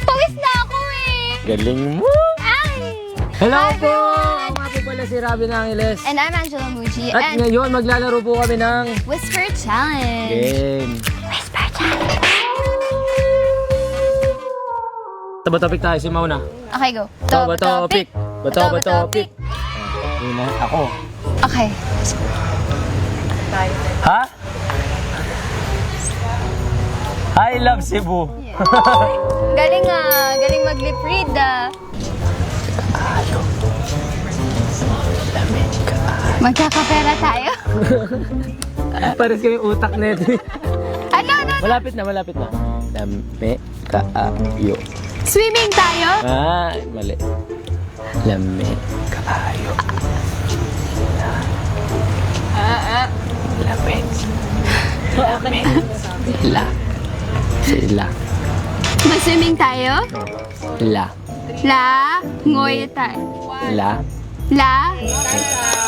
Pawis na ako eh. Galing mo. Ay! Hello Hi, po! everyone! Ako nga po pala si Robin Angeles. And I'm Angela Muji. At And ngayon, maglalaro po kami ng Whisper Challenge. game. Whisper Challenge. Bato-topic tayo, si Mauna. Okay, go. Bato-topic. Bato-topic. Yun na, ako. Okay. Ha? I love Cebu. Galing ah. Galing mag-lip read ah. Magkakapera tayo. Pares kami utak na ito. Ano? Malapit na. Lame kaayo. Swimming tayo? Ah, mali. Lame kaayo. Lame. La. Sila. Mag-swimming tayo? La. La. Ngoy tayo. La. La.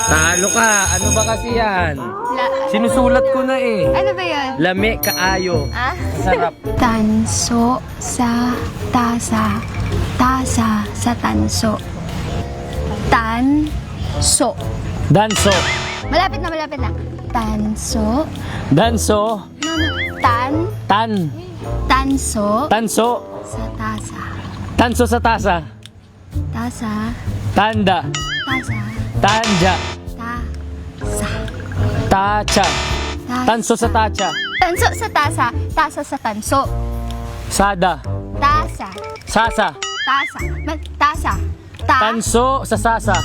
Talo ka. Ano ba kasi yan? La. Sinusulat ko na eh. Ano ba yun? Lame kaayo. Ah? Sarap. Tanso sa tasa. Tasa sa tanso. Tanso. Danso. Malapit na. Tanso. Danso. Tanso. Tanso. Sa tasa. Tanso sa tasa. Tasa. Tanda. Tasa. Tanja. Tasa. Tacha. Tanso sa tacha. Tanso sa tasa. Tasa sa tanso. Sada. Tasa. Sasa. Tasa. Tasa. Tanso sa sasa.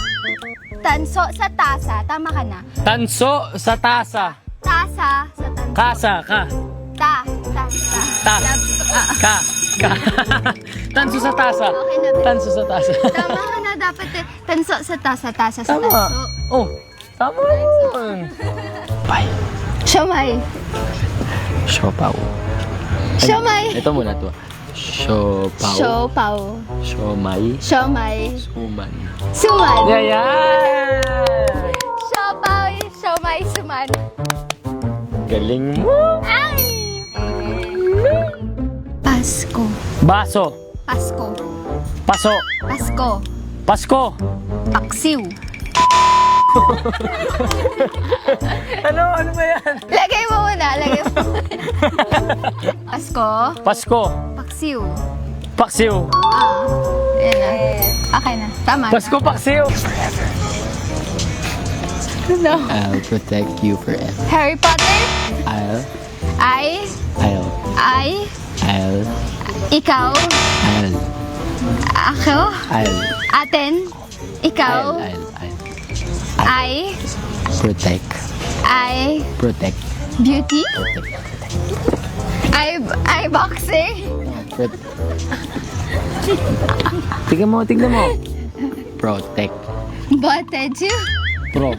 Tanso sa tasa. Tama ka na. Tanso sa tasa. Tasa sa tanso. Kasa ka. Ta. Ta. Ka. Ka. Tanso sa tasa. Okay na ba? Tanso sa tasa. Tama ka na dapat eh. Tanso sa tasa. Tasa sa Tama. tanso. Oh, tama yun. Bye. Siomay. Siopaw. Siomay. Ito muna to. Siopaw. Siopaw. Siomay. Siomay. Suman. Suman. Yayan! Siopaw. Siomay. Suman. Galing mo. Ay! Pasko. Baso. Pasko. Paso. Pasko. Pasko. Paksiw. Ano ba yan? Lagay mo muna. Pasko. Pasko. Paksiw. Paksiw. Ayan na. Okay na. Tama na. Pasko paksiw. No. I'll protect you forever. Harry Potter. I'll. Ikaw. Ako. Atin. Ikaw. I. Protect. Beauty. I boxing. Tignan mo. Protect. Boteju. Pro.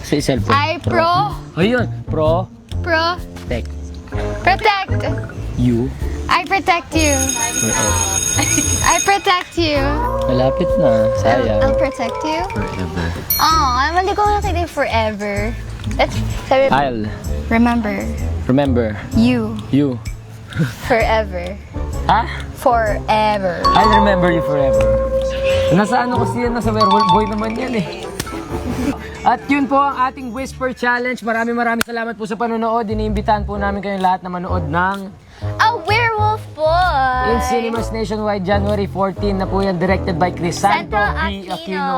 Sa cellphone. I pro. Ayun. Pro. Protect. You. I protect you. Forever. I protect you. Malapit na. Sayang. I'll protect you. Forever. Oh, mali ko natin forever. Let's I'll remember you. forever. Ha? Forever. I'll remember you forever. Nasa ano kasi yan? Nasa werewolf boy naman yan eh. At yun po ang ating Whisper Challenge. Maraming salamat po sa panonood. Iniimbitahan po namin kayong lahat na manood ng A Werewolf Boy. In Cinemas Nationwide January 14 na po yan, directed by Crisanto Santo B. Aquino.